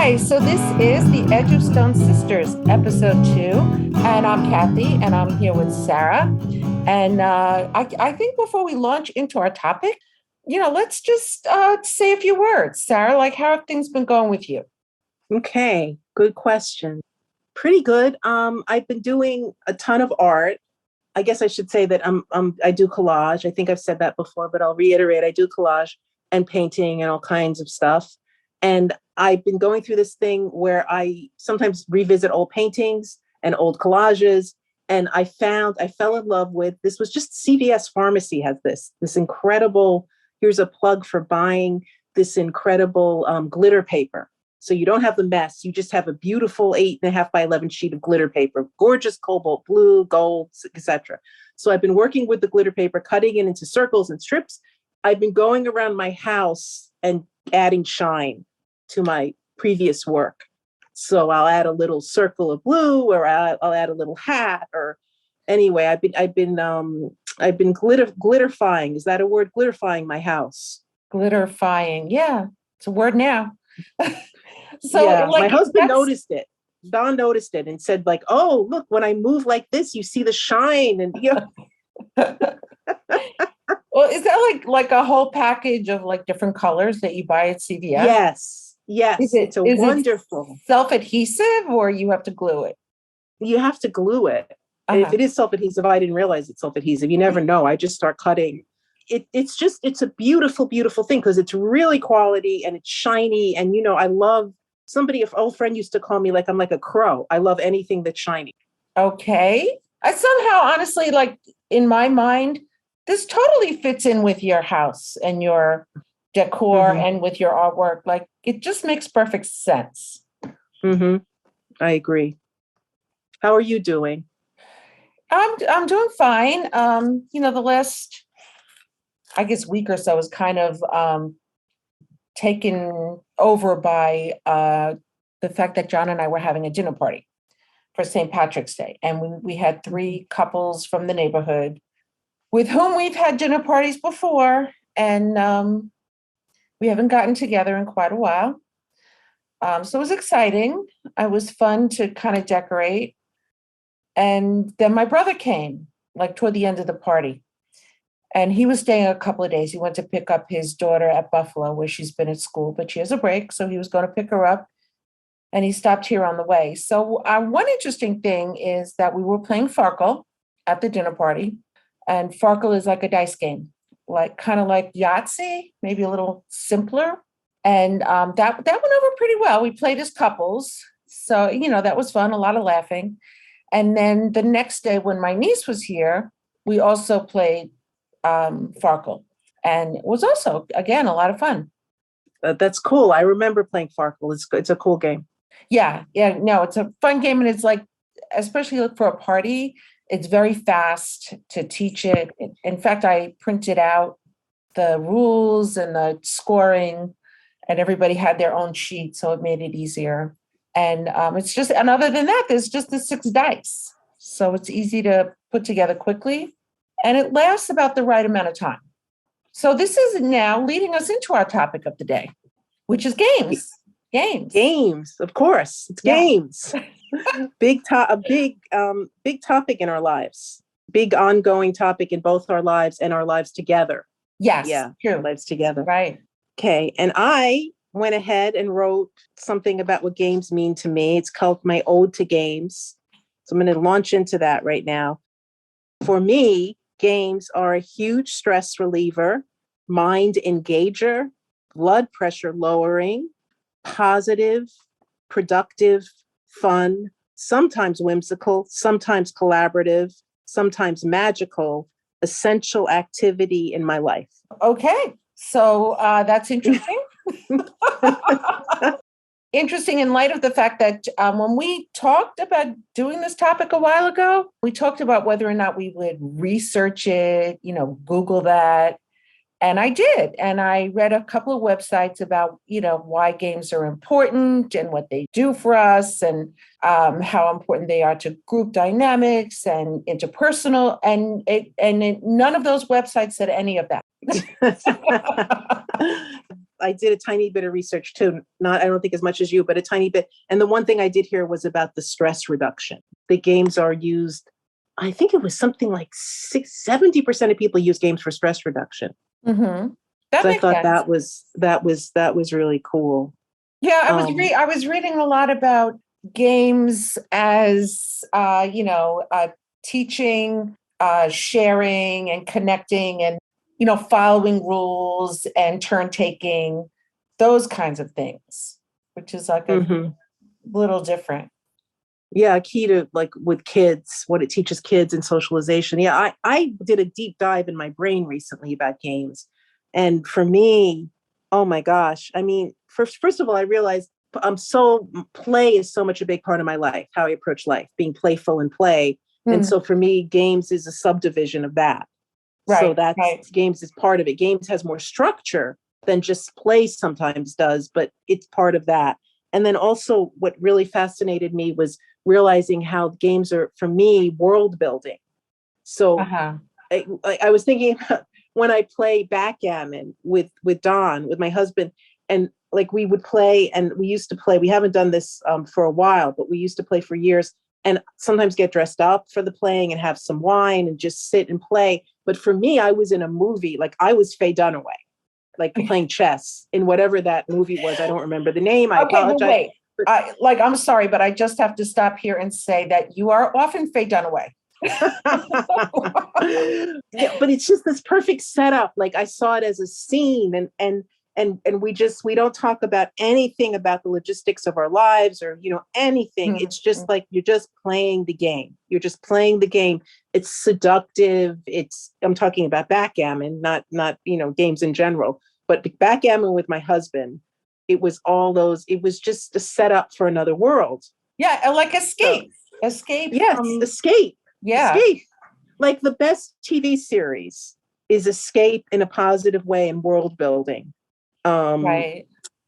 Hi, so this is the Edge of Stone Sisters, episode 2, and I'm Kathy, and I'm here with Sarah. And I think before we launch into our topic, let's just say a few words. Sarah, like, how have things been going with you? Okay, good question. Pretty good. I've been doing a ton of art. I guess I should say that I do collage. I think I've said that before, but I'll reiterate. I do collage and painting and all kinds of stuff. And I've been going through this thing where I sometimes revisit old paintings and old collages. And I fell in love with, this was just CVS Pharmacy has this incredible, here's a plug for buying this incredible glitter paper. So you don't have the mess. You just have a beautiful 8.5 by 11 sheet of glitter paper, gorgeous cobalt blue, gold, etc. So I've been working with the glitter paper, cutting it into circles and strips. I've been going around my house and adding shine to my previous work. So I'll add a little circle of blue, or I'll add a little hat, or anyway, I've been glitterfying. Is that a word? Glitterfying my house. Glitterfying. Yeah, it's a word now. So, Yeah, like, my husband noticed it. Don noticed it and said, like, "Oh, look, when I move like this, you see the shine." And well, is that like a whole package of like different colors that you buy at CVS? yes, it's a Is it wonderful. self-adhesive or you have to glue it? You have to glue it. If Uh-huh. it is self-adhesive, I didn't realize it's self-adhesive. You never know. I just start cutting. It's a beautiful, beautiful thing because it's really quality and it's shiny. And I love somebody, an old friend used to call me like I'm like a crow. I love anything that's shiny. Okay. I somehow, honestly, like in my mind, this totally fits in with your house and your decor Mm-hmm. and with your artwork. Like it just makes perfect sense. Mm-hmm. I agree. How are you doing? I'm doing fine. The last, I guess, week or so was kind of taken over by the fact that John and I were having a dinner party for St. Patrick's Day. And we had 3 couples from the neighborhood with whom we've had dinner parties before. And we haven't gotten together in quite a while. So it was exciting. It was fun to kind of decorate. And then my brother came, like toward the end of the party. And he was staying a couple of days. He went to pick up his daughter at Buffalo, where she's been at school, but she has a break. So he was going to pick her up. And he stopped here on the way. So one interesting thing is that we were playing Farkle at the dinner party. And Farkle is like a dice game, like kind of like Yahtzee, maybe a little simpler. And that went over pretty well. We played as couples. So, that was fun, a lot of laughing. And then the next day when my niece was here, we also played Farkle. And it was also, again, a lot of fun. That's cool. I remember playing Farkle. It's a cool game. Yeah. No, it's a fun game. And it's like, especially for a party, it's very fast to teach it. In fact, I printed out the rules and the scoring, and everybody had their own sheet. So it made it easier. And and other than that, there's just the 6 dice. So it's easy to put together quickly, and it lasts about the right amount of time. So this is now leading us into our topic of the day, which is games. Games, of course. It's Yeah. games. Big topic in our lives. Big ongoing topic in both our lives and our lives together. Yes, Yeah, true. our lives together. Right. Okay, and I went ahead and wrote something about what games mean to me. It's called my Ode to Games. So I'm going to launch into that right now. For me, games are a huge stress reliever, mind engager, blood pressure lowering, positive, productive, fun, sometimes whimsical, sometimes collaborative, sometimes magical, essential activity in my life. Okay. So that's interesting. Interesting in light of the fact that when we talked about doing this topic a while ago, we talked about whether or not we would research it, Google that. And I did. And I read a couple of websites about, why games are important and what they do for us and how important they are to group dynamics and interpersonal. And none of those websites said any of that. I I did a tiny bit of research too. Not, I don't think as much as you, but a tiny bit. And the one thing I did hear was about the stress reduction. The games are used, I think it was something like 70% of people use games for stress reduction. Mm-hmm. That So I makes thought sense. that was really cool. Yeah, Um, I was reading a lot about games as teaching, sharing, and connecting, and following rules and turn taking, those kinds of things, which is like a mhm. little different. Yeah, key to like with kids, what it teaches kids and socialization. Yeah, I did a deep dive in my brain recently about games. And for me, oh my gosh. I mean, first of all, I realized play is so much a big part of my life, how I approach life, being playful and play. And Mm, so for me, games is a subdivision of that. So right, that's right. games is part of it. Games has more structure than just play sometimes does, but it's part of that. And then also what really fascinated me was realizing how games are, for me, world building. So Uh-huh. I was thinking when I play backgammon with Don, with my husband, and like we would play, and we used to play. We haven't done this for a while, but we used to play for years, and sometimes get dressed up for the playing and have some wine and just sit and play. But for me, I was in a movie, like I was Faye Dunaway, like playing chess in whatever that movie was. I don't remember the name. I Okay, but apologize. wait. But I'm sorry, but I just have to stop here and say that you are often Faye Dunaway. yeah, but it's just this perfect setup. Like I saw it as a scene, and we don't talk about anything about the logistics of our lives or anything. It's just Mhm. like you're just playing the game. You're just playing the game. It's seductive. I'm talking about backgammon, not games in general, but backgammon with my husband. It was all those. It was just a setup for another world. Yeah, like So escape yes, from, escape, yeah, escape. Like the best TV series is escape in a positive way and world building. Um, right.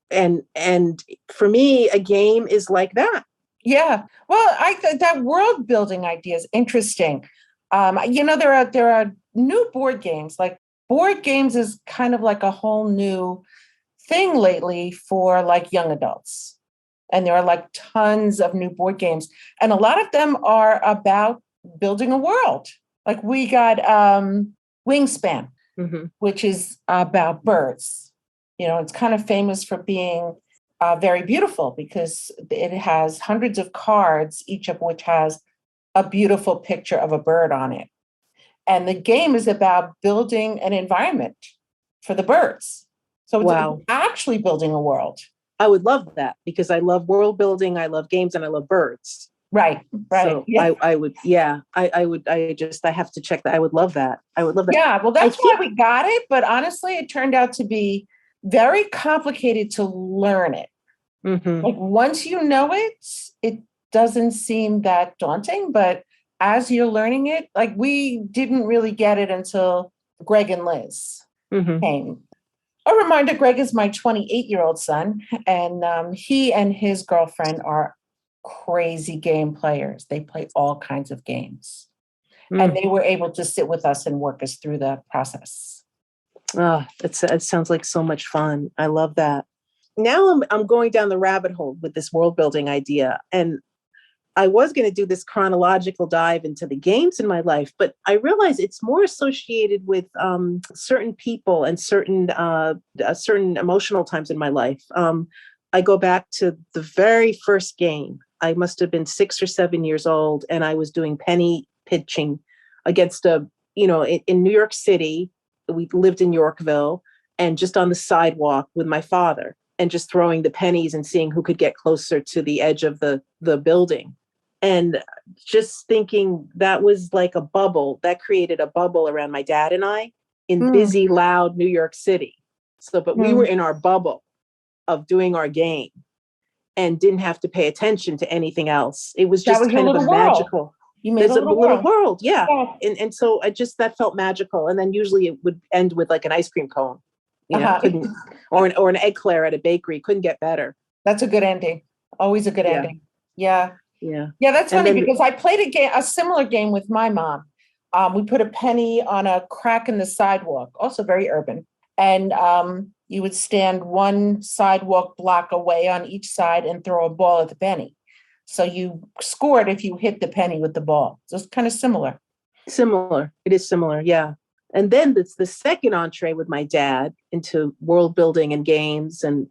and for me, a game is like that. Yeah. Well, that world building idea is interesting. There are new board games. Like board games is kind of like a whole new thing lately for like young adults. And there are like tons of new board games. And a lot of them are about building a world. Like we got Wingspan, Mhm. which is about birds. It's kind of famous for being very beautiful because it has hundreds of cards, each of which has a beautiful picture of a bird on it. And the game is about building an environment for the birds. So it's Wow. actually building a world. I would love that because I love world building, I love games, and I love birds. Right, right. So Yeah. I would, yeah, I would, I have to check that. I would love that. I would love that. Yeah. Well, I that's why think, we got it. But honestly, it turned out to be very complicated to learn it. mhm. Like once you know it, it doesn't seem that daunting, but as you're learning it, like we didn't really get it until Greg and Liz Mhm. came. A reminder, Greg is my 28-year-old son, and he and his girlfriend are crazy game players. They play all kinds of games, and Mm. they were able to sit with us and work us through the process. Oh, it sounds like so much fun. I love that. Now I'm going down the rabbit hole with this world building idea, and I was going to do this chronological dive into the games in my life, but I realize it's more associated with certain people and certain emotional times in my life. I go back to the very first game. I must have been 6 or 7 years old, and I was doing penny pitching against in New York City. We lived in Yorkville, and just on the sidewalk with my father, and just throwing the pennies and seeing who could get closer to the edge of the building, and just thinking that was like a bubble that created a bubble around my dad and I in Mm, busy, loud New York City. So, but we were mm. in our bubble of doing our game and didn't have to pay attention to anything else. It was That just was your kind of a little world. magical, You made a there's a little little world. world. Yeah. Yeah. And so that felt magical. And then usually it would end with like an ice cream cone, Uh-huh. couldn't, or an eclair at a bakery, couldn't get better. That's a good ending. Always a good Yeah. ending. Yeah. Yeah. Yeah, that's And funny then, because I played a similar game with my mom. We put a penny on a crack in the sidewalk, also very urban. And you would stand one sidewalk block away on each side and throw a ball at the penny. So you scored if you hit the penny with the ball. So it's kind of similar. Similar. It is similar. Yeah. And then the second entree with my dad into world building and games and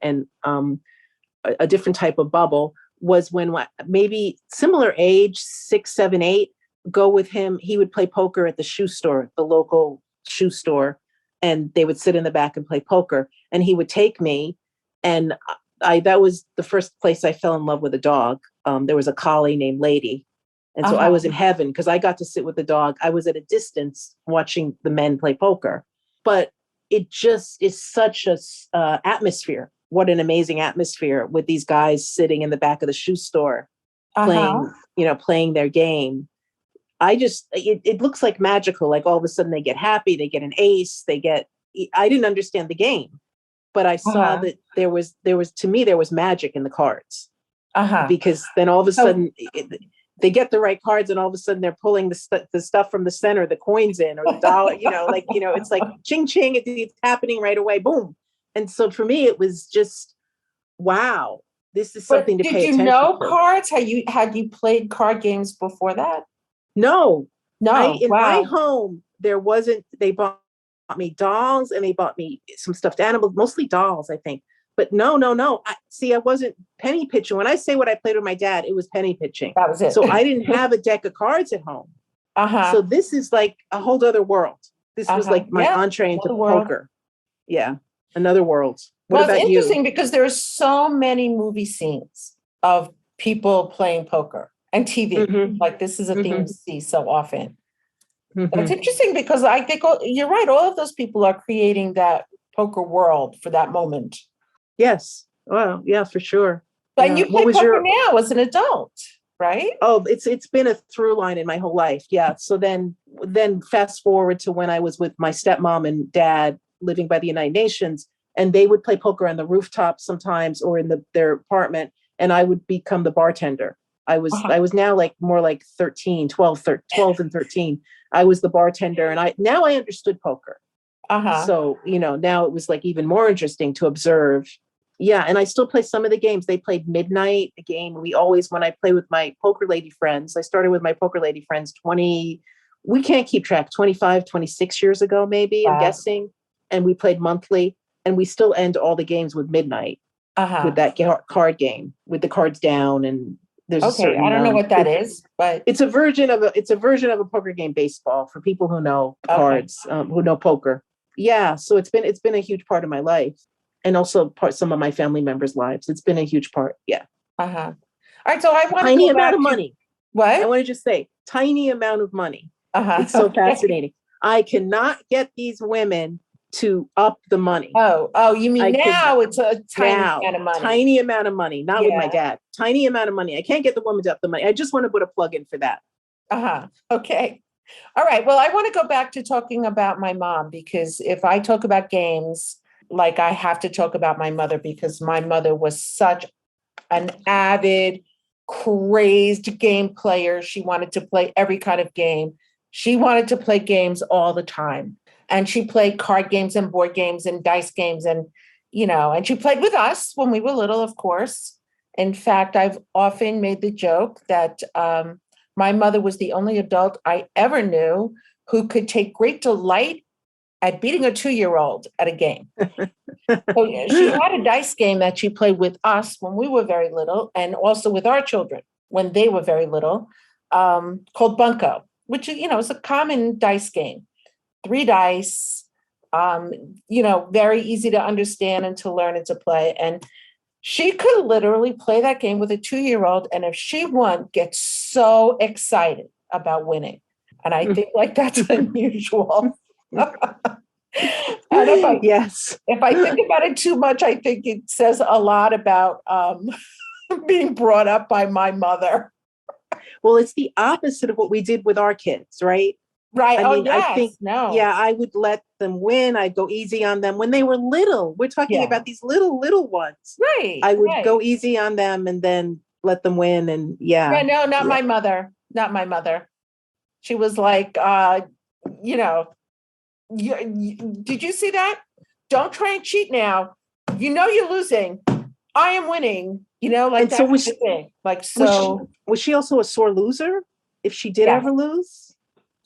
a different type of bubble was when maybe similar age, 6, 7, 8, go with him. He would play poker at the shoe store, the local shoe store, and they would sit in the back and play poker. And he would take me, and that was the first place I fell in love with a dog. There was a collie named Lady. And so I was in heaven because I got to sit with the dog. I was at a distance watching the men play poker, but it just is such a atmosphere. What an amazing atmosphere with these guys sitting in the back of the shoe store playing their game. It looks like magical. Like all of a sudden they get happy, they get an ace, I didn't understand the game, but I saw that there was to me, there was magic in the cards because then all of a sudden they get the right cards and all of a sudden they're pulling the stuff from the center, the coins in or the dollar, it's like ching, ching, it's happening right away. Boom. And so for me, it was just, wow, this is something to pay attention to. Did you know cards? Had you played card games before that? No. In my home, they bought me dolls and they bought me some stuffed animals, mostly dolls, I think. But no. I wasn't penny pitching. When I say what I played with my dad, it was penny pitching. That was it. So I didn't have a deck of cards at home. So this is like a whole other world. This was like my entree into poker. Yeah. Another world. What about you? It's interesting because there are so many movie scenes of people playing poker and TV. Mm-hmm. Like this is a thing you see so often. Mm-hmm. It's interesting because I think you're right. All of those people are creating that poker world for that moment. Yes. Well, yeah, for sure. And you play poker now as an adult, right? Oh, it's been a through line in my whole life. Yeah. So then fast forward to when I was with my stepmom and dad living by the United Nations, and they would play poker on the rooftop sometimes or in their apartment, and I would become the bartender. I was now like more like 12 and 13. I was the bartender, and I understood poker. So, now it was like even more interesting to observe. Yeah. And I still play some of the games. They played Midnight, a game when I play with my poker lady friends, I started with my poker lady friends we can't keep track, 25, 26 years ago, maybe, I'm guessing. And we played monthly, and we still end all the games with Midnight with that card game with the cards down. And there's a certain, I don't know what that is, but it's a version of a poker game, baseball, for people who know cards, who know poker. Yeah. So it's been a huge part of my life, and also some of my family members' lives. It's been a huge part. Yeah. All right. So I want to tiny amount of money. What? I want to just say tiny amount of money. It's so fascinating. I cannot get these women to up the money. Oh, you mean now it's a tiny amount of money. Tiny amount of money, not with my dad. Tiny amount of money. I can't get the woman to up the money. I just want to put a plug in for that. Okay. All right. Well, I want to go back to talking about my mom, because if I talk about games, like I have to talk about my mother, because my mother was such an avid, crazed game player. She wanted to play every kind of game. She wanted to play games all the time. And she played card games and board games and dice games. And, and she played with us when we were little, of course. In fact, I've often made the joke that my mother was the only adult I ever knew who could take great delight at beating a 2-year-old at a game. So she had a dice game that she played with us when we were very little, and also with our children when they were very little, called Bunko, which, is a common dice game. 3 dice, very easy to understand and to learn and to play. And she could literally play that game with a 2-year-old. And if she won, get so excited about winning. And I think that's unusual. And if I think about it too much, I think it says a lot about being brought up by my mother. Well, it's the opposite of what we did with our kids, right? Right. I would let them win. I'd go easy on them when they were little. We're talking about these little ones. Right. I would go easy on them and then let them win. And not my mother. Not my mother. She was like, did you see that? don't try and cheat now. You know you're losing. I am winning. Like And that so kind of thing. Like, was she so, was she also a sore loser if she did yes, ever lose? Did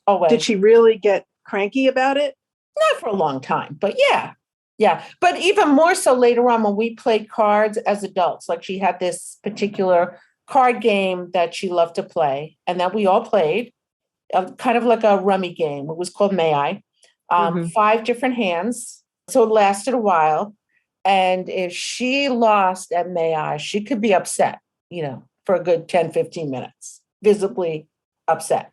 always. she really get cranky about it? Not for a long time, but yeah. Yeah. But even more so later on when we played cards as adults, like she had this particular card game that she loved to play and that we all played, kind of like a rummy game. It was called May I? Mhm. 5 different hands. So it lasted a while. And if she lost at May I, she could be upset, for a good 10, 15 minutes, visibly upset.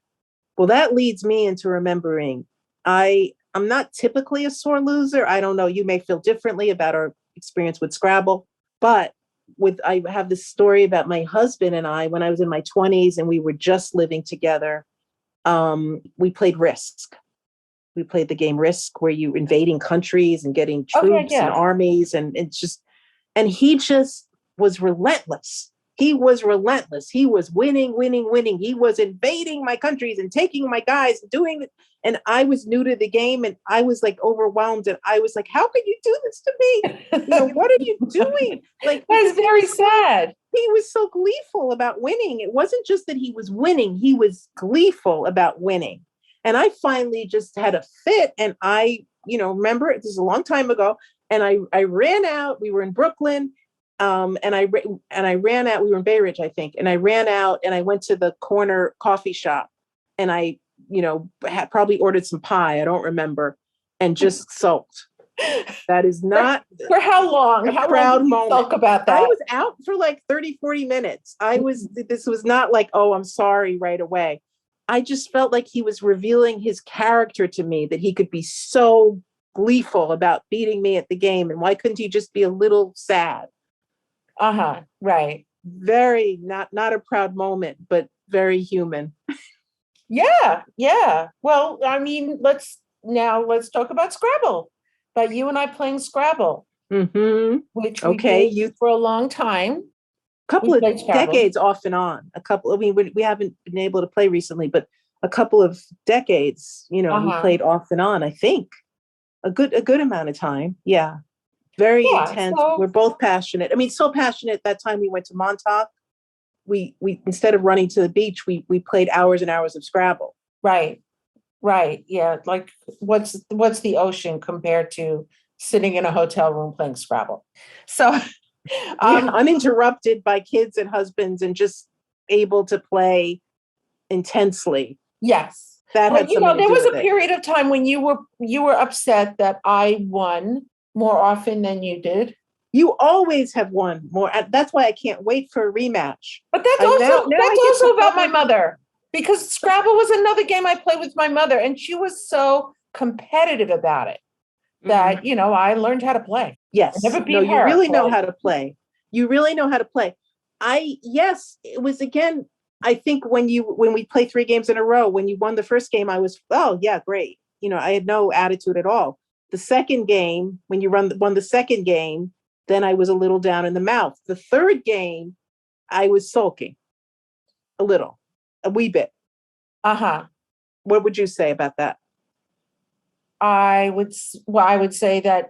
Well, that leads me into remembering I'm not typically a sore loser. I don't know. You may feel differently about our experience with Scrabble, but I have this story about my husband and I when I was in my 20s and we were just living together. We played Risk. We played the game Risk, where you invading countries and getting Oh, yeah, troops and yeah. armies, and he just was relentless. He was relentless. He was winning, winning, winning. He was invading my countries and taking my guys and doing it. And I was new to the game and I was like overwhelmed. And I was like, how could you do this to me? What are you doing? Like, That's because very sad. he was so gleeful about winning. It wasn't just that he was winning, he was gleeful about winning. And I finally just had a fit. And I, remember this is a long time ago. And I ran out. We were in Brooklyn. And I ran out. We were in Bay Ridge, I think. And I ran out and I went to the corner coffee shop and I, had probably ordered some pie. I don't remember, and just sulked. That is not For how long? a How long proud did you moment. talk about I that? was out for like 30, 40 minutes. This was not like, oh, I'm sorry right away. I just felt like he was revealing his character to me, that he could be so gleeful about beating me at the game. And why couldn't he just be a little sad? Right. Very not a proud moment, but very human. Yeah, yeah. Well, I mean, let's talk about Scrabble. But you and I playing Scrabble, Mm-hmm. which we Okay, did for a long time. We couple of played Scrabble. decades off and on. We haven't been able to play recently, but a couple of decades, we Uh-huh. played off and on, I think. A good amount of time. Yeah. Very Yeah. intense. We're So both passionate. I mean, so passionate that time we went to Montauk. We instead of running to the beach, we played hours and hours of Scrabble. right, right. Yeah. Like what's the ocean compared to sitting in a hotel room playing Scrabble? So Yeah, um uninterrupted by kids and husbands and just able to play intensely. yes. That But had something to there do was with a it. period of time when you were upset that I won more often than you did. You always have won more. That's why I can't wait for a rematch. But that's I also now I that's get also to about my publicly. mother because Scrabble was another game I played with my mother, and she was so competitive about it Mhm. that I learned how to play. I Yes. never No, beat you her, really know but how to play. You really know how to play. Yes, it was again. I think when we play 3 games in a row, when you won the first game, I was, oh yeah, great. I had no attitude at all. The second game, when you won the second game, then I was a little down in the mouth. The third game, I was sulking a little, a wee bit. uh-huh. What would you say about that? I would say that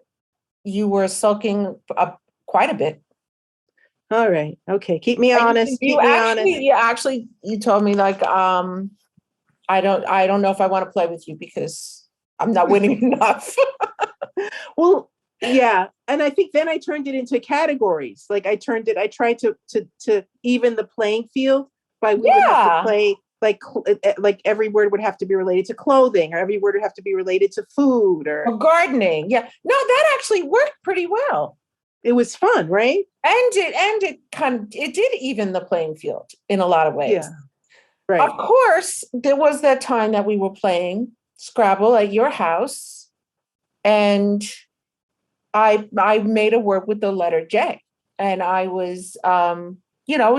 you were sulking up quite a bit. All right. Okay. Keep me You, honest. you Keep me honest. actually, you actually, you told me like, I don't know if I want to play with you because I'm not winning enough. Well, yeah. And I think then I turned it into categories. Like I tried to even the playing field by we would have to Yeah, play like every word would have to be related to clothing, or every word would have to be related to food, or or gardening. Yeah, no, that actually worked pretty well. it was fun, right? And it did even the playing field in a lot of Yeah. ways. Of Right. course, there was that time that we were playing Scrabble at your house, and I made a word with the letter J, and I was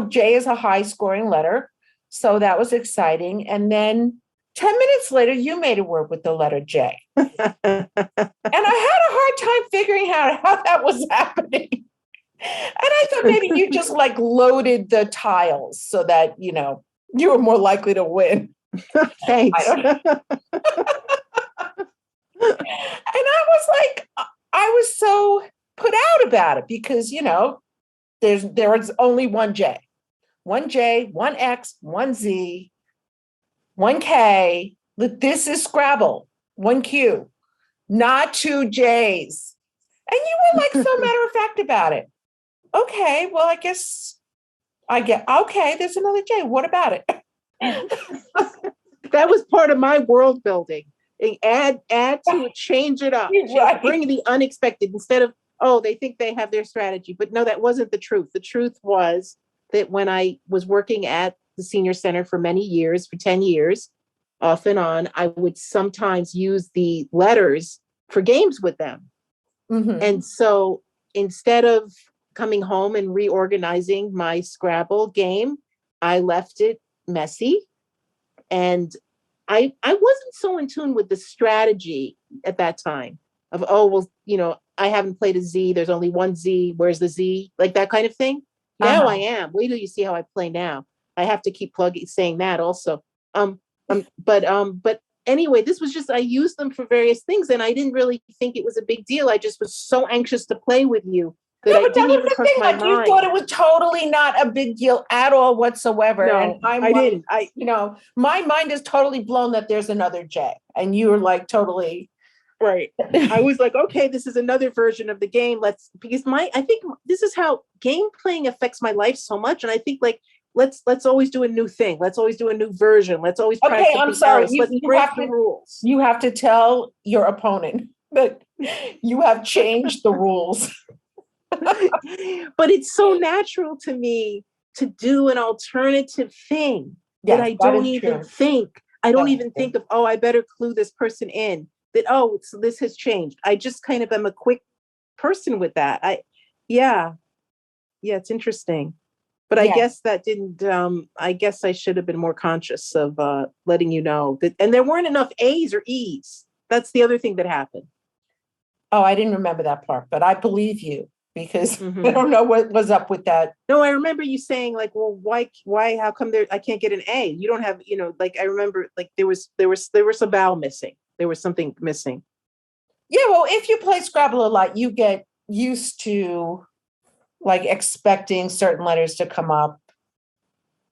J is a high scoring letter, so that was exciting. And then 10 minutes later, you made a word with the letter J, and I had a hard time figuring out how that was happening. And I thought maybe you just like loaded the tiles so that, you were more likely to win. I Thanks. don't know. And I was like, I was so put out about it because, there is only one J, one X, one Z, one K. This is Scrabble, one Q, not two J's. And you were like so matter of fact about it. Okay, well, I guess okay, there's another J. What about it? That was part of my world building. Add to it, change it up, Right. bring the unexpected instead of, oh, they think they have their strategy. But no, that wasn't the truth. The truth was that when I was working at the senior center for many years, for 10 years, off and on, I would sometimes use the letters for games with them. Mhm. And so instead of coming home and reorganizing my Scrabble game, I left it messy. And I wasn't so in tune with the strategy at that time of, oh, well, I haven't played a Z. There's only one Z. Where's the Z? Like that kind of thing. Now I am. Wait till you see how I play now. I have to keep saying that also. But anyway, this was just, I used them for various things and I didn't really think it was a big deal. I just was so anxious to play with you that I But didn't that even was the cross thing. my Like you mind. thought it was totally not a big deal at all whatsoever. And No, I didn't. my mind is totally blown that there's another J. And you were like totally Right. I was like, okay, this is another version of the game. Because I think this is how game playing affects my life so much. And I think like, let's always do a new thing. Let's always do a new version. Let's always try Okay, I'm something sorry. else. Let's break the rules. You have to tell your opponent that you have changed the rules. But it's so natural to me to do an alternative thing that I don't even think. I don't even think of, oh, I better clue this person in that, oh, so this has changed. I just kind of am a quick person with that. Yeah, it's interesting. But I guess that didn't, I guess I should have been more conscious of letting you know that, and there weren't enough A's or E's. That's the other thing that happened. Oh, I didn't remember that part, but I believe you because I don't know what was up with that. No, I remember you saying like, well, why, how come I can't get an A? You don't have, like, I remember like there was a vowel missing. There was something missing. Yeah, well, if you play Scrabble a lot, you get used to like expecting certain letters to come up,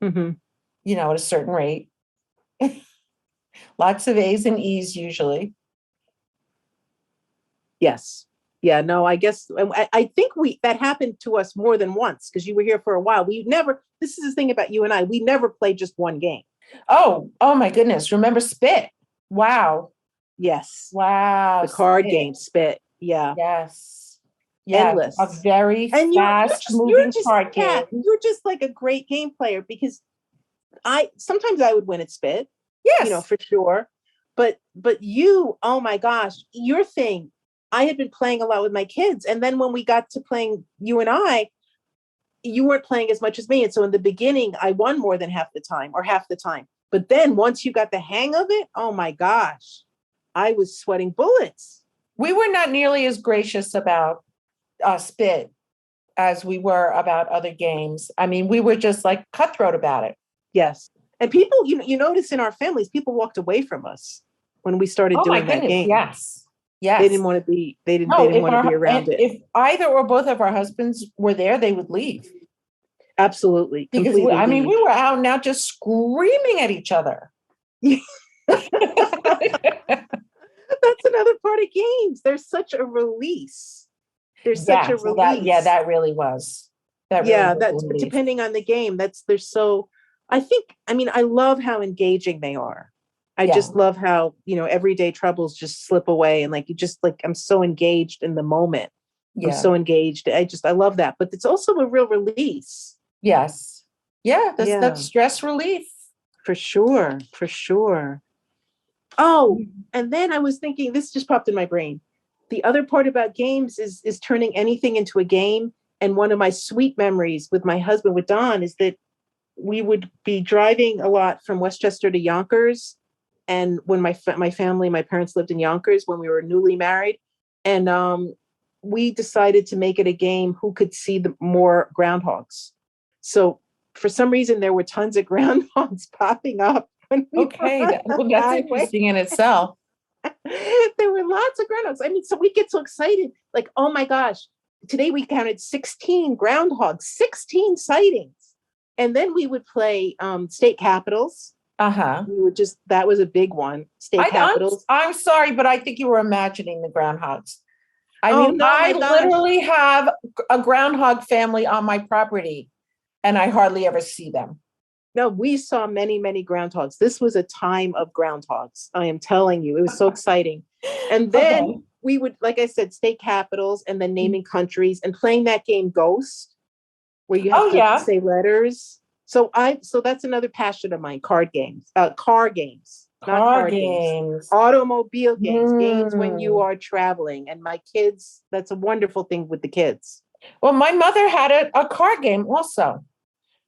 at a certain rate. Lots of A's and E's usually. Yes. Yeah, no, I guess I think that happened to us more than once because you were here for a while. This is the thing about you and I, we never played just one game. Oh my goodness. Remember Spit? Wow. Yes. Wow. The card game, Spit. Yeah. Yes. Yeah. Endless. A very fast moving card game. You're just like a great game player because sometimes I would win at Spit. Yes. For sure. But you, oh my gosh, your thing, I had been playing a lot with my kids. And then when we got to playing you and I, you weren't playing as much as me. And so in the beginning, I won more than half the time. But then once you got the hang of it, oh my gosh, I was sweating bullets. We were not nearly as gracious about Spit as we were about other games. I mean, we were just like cutthroat about it. Yes. And people, you notice in our families, people walked away from us when we started doing that game. Yes. They didn't want to be, they didn't want to be around it. If either or both of our husbands were there, they would leave. Absolutely. Because we were out now just screaming at each other. That's another part of games. There's such a release. Such a release. That really was. Depending on the game, I love how engaging they are. I just love how, everyday troubles just slip away. And I'm so engaged in the moment. Yeah. I'm so engaged. I love that. But it's also a real release. Yes. Yeah. That's stress relief. For sure. For sure. Oh, and then I was thinking, this just popped in my brain. The other part about games is turning anything into a game. And one of my sweet memories with my husband, with Don, is that we would be driving a lot from Westchester to Yonkers. And when my parents lived in Yonkers when we were newly married. And we decided to make it a game who could see the more groundhogs. So for some reason, there were tons of groundhogs popping up. That's interesting in itself. There were lots of groundhogs. I mean, so we get so excited, like, oh my gosh, today we counted 16 groundhogs, 16 sightings. And then we would play state capitals. Uh-huh. We would just, that was a big one, state capitals. I'm sorry, but I think you were imagining the groundhogs. I Oh mean, no, I my gosh. literally have a groundhog family on my property, and I hardly ever see them. No, we saw many, many groundhogs. This was a time of groundhogs. I am telling you, it was so exciting. And then Okay. we would, like I said, state capitals and then naming countries and playing that game Ghost, where you have Oh to yeah, say letters. So that's another passion of mine, car games, not car card games, games. automobile games, games when you Hmm. are traveling. And my kids, that's a wonderful thing with the kids. Well, my mother had a card game also.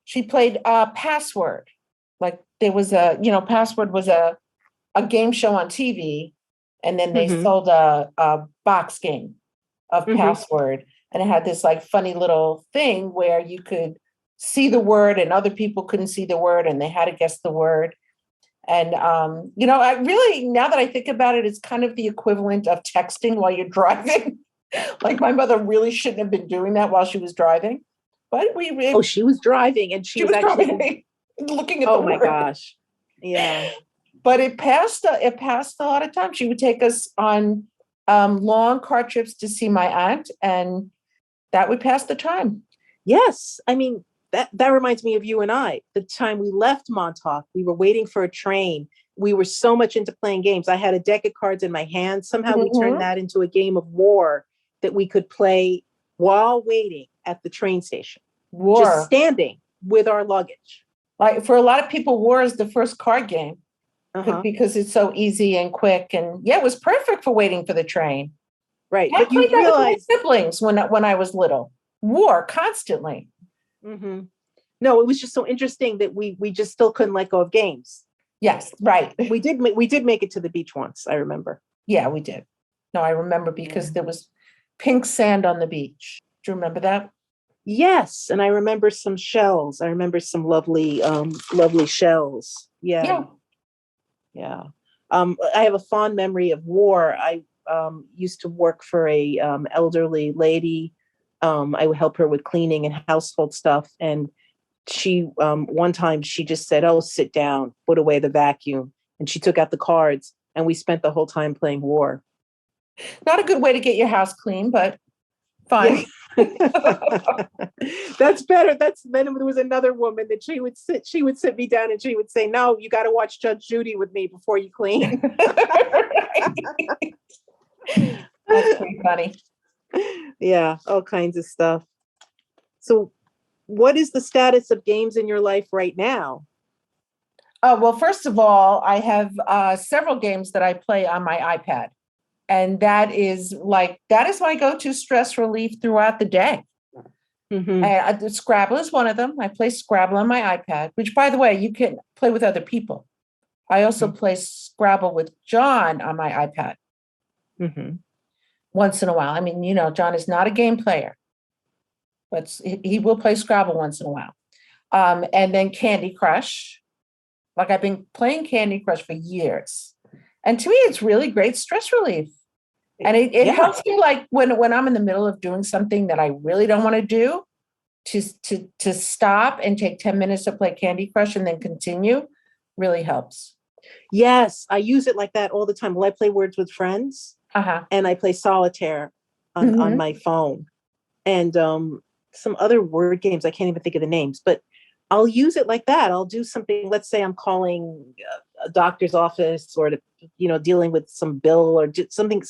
She played Password. Like there was Password was a game show on TV, and then they Hmm. sold a box game of Hmm. Password, and it had this like funny little thing where you could see the word and other people couldn't see the word, and they had to guess the word. And I really, now that I think about it, it's kind of the equivalent of texting while you're driving. Like my mother really shouldn't have been doing that while she was driving, but Oh, she was driving and she she was was actually, driving, looking at the oh my word. gosh. Yeah. But it passed a lot of time. She would take us on long car trips to see my aunt, and that would pass the time. Yes. I mean, that reminds me of you and I. The time we left Montauk, we were waiting for a train. We were so much into playing games. I had a deck of cards in my hand. Somehow we turned Mhm. that into a game of war that we could play while waiting at the train station, just War. standing with our luggage. Like for a lot of people, war is the first card game Uh-huh. because it's so easy and quick. And yeah, it was perfect for waiting for the train. Right. I But you played that with my realize, siblings when I was little. War constantly. mhm. No, it was just so interesting that we just still couldn't let go of games. Yes, right. We did make it to the beach once, I remember. Yeah, we did. No, I remember Yeah. because there was pink sand on the beach. Do you remember that? Yes, and I remember some shells. I remember some lovely shells. Yeah, Yeah. yeah. I have a fond memory of war. I used to work for a elderly lady. I would help her with cleaning and household stuff, and she one time she just said, "Oh, sit down, put away the vacuum," and she took out the cards, and we spent the whole time playing war. Not a good way to get your house clean, but Yeah. fun. That's better. Then there was another woman that she would sit me down and she would say, "No, you got to watch Judge Judy with me before you clean." That's pretty funny. Yeah, all kinds of stuff. So, what is the status of games in your life right now? Well, first of all, I have several games that I play on my iPad. And that is my go-to stress relief throughout the day. Hmm. Scrabble is one of them. I play Scrabble on my iPad, which, by the way, you can play with other people. I also play Scrabble with John on my iPad Hmm. once in a while. I mean, John is not a game player, but he will play Scrabble once in a while. And then Candy Crush. Like I've been playing Candy Crush for years. And to me, it's really great stress relief. And it Yeah. helps me like when I'm in the middle of doing something that I really don't want to do, to stop and take 10 minutes to play Candy Crush and then continue really helps. Yes, I use it like that all the time. Well, I play Words with Friends Uh-huh. and I play solitaire on Hmm. my phone. And some other word games. I can't even think of the names, but I'll use it like that. I'll do something. Let's say I'm calling a doctor's office or dealing with some bill or something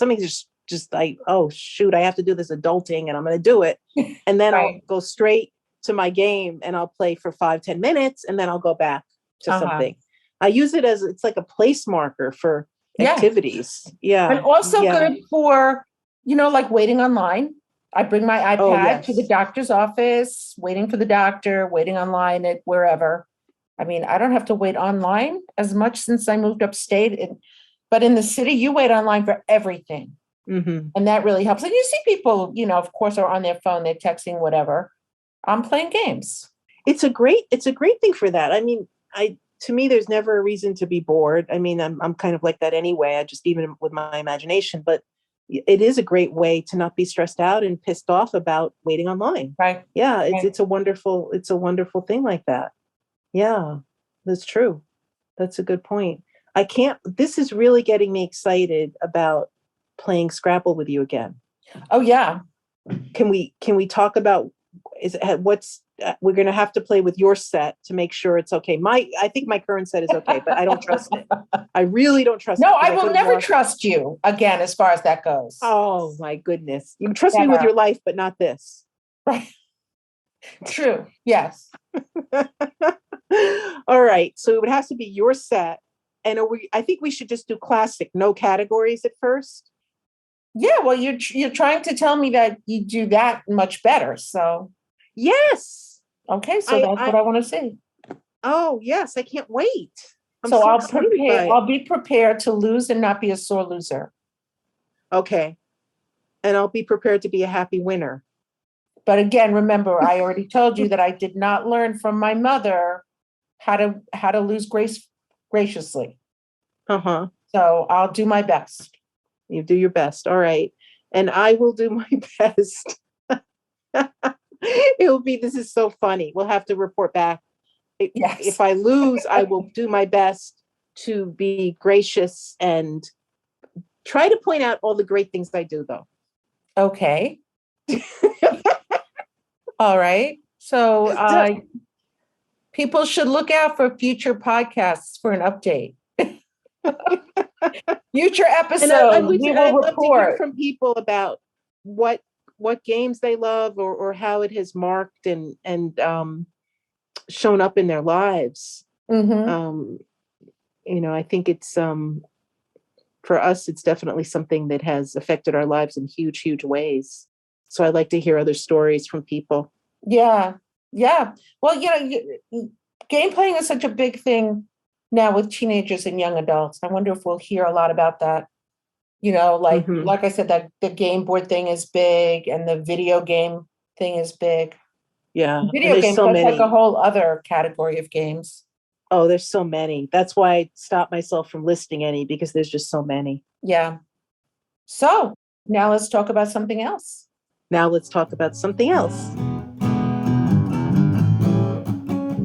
just like, oh shoot, I have to do this adulting and I'm going to do it. And then I'll Right. go straight to my game and I'll play for 5-10 minutes and then I'll go back to Uh-huh. something. I use it as it's like a place marker for Yeah. activities. And Yeah. also Yeah. good for, like waiting online. I bring my Oh iPad to the yes. doctor's office, waiting for the doctor, waiting online at wherever. I mean, I don't have to wait online as much since I moved upstate. But in the city, you wait online for everything. Hmm. And that really helps. And you see people, of course, are on their phone, they're texting, whatever. I'm playing games. It's a great thing for that. I mean, to me, there's never a reason to be bored. I mean, I'm kind of like that anyway. I just, even with my imagination, but it is a great way to not be stressed out and pissed off about waiting online. Right. Yeah, Right. it's a wonderful thing like that. Yeah, that's true. That's a good point. This is really getting me excited about playing Scrabble with you again. Oh yeah. Can we talk about, we're going to have to play with your set to make sure it's okay. I think my current set is okay, but I don't trust it. I really don't trust it. No, 'cause I will could've never lost- trust you again as far as that goes. Oh my goodness. You can trust me with Never. your life, but not this. Right. True. Yes. All right. So it would have to be your set. And I think we should just do classic, no categories at first. Yeah. Well, you're trying to tell me that you do that much better. So Yes. okay. So that's what I want to see. Oh yes, I can't wait. I'm So so I'll excited prepare. by it. I'll be prepared to lose and not be a sore loser. Okay. And I'll be prepared to be a happy winner. But again, remember, I already told you that I did not learn from my mother how to lose graciously. Uh-huh. So I'll do my best. You do your best. All right. And I will do my best. This is so funny. We'll have to report back. Yes. If I lose, I will do my best to be gracious and try to point out all the great things I do, though. Okay. All right. So people should look out for future podcasts for an update. Future episodes, I'd we will love to hear report. from people about what games they love or how it has marked and shown up in their lives. Mhm. I think it's for us, it's definitely something that has affected our lives in huge, huge ways. So I'd like to hear other stories from people. Yeah. Yeah. Well, game playing is such a big thing now with teenagers and young adults. I wonder if we'll hear a lot about that. Mhm. Like I said, that the game board thing is big and the video game thing is big. Yeah. And Video there's games, so that's like many. a whole other category of games. Oh, there's so many. That's why I stopped myself from listing any, because there's just so many. Yeah. So now let's talk about something else. Now let's talk about something else.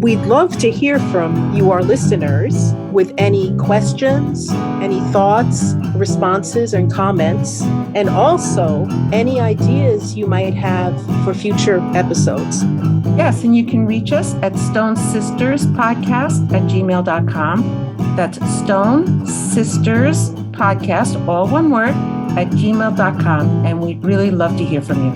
We'd love to hear from you, our listeners, with any questions, any thoughts, responses, and comments, and also any ideas you might have for future episodes. Yes, and you can reach us at stonesisterspodcast@gmail.com. That's Stone Sisters Podcast, all one word, @gmail.com. And we'd really love to hear from you.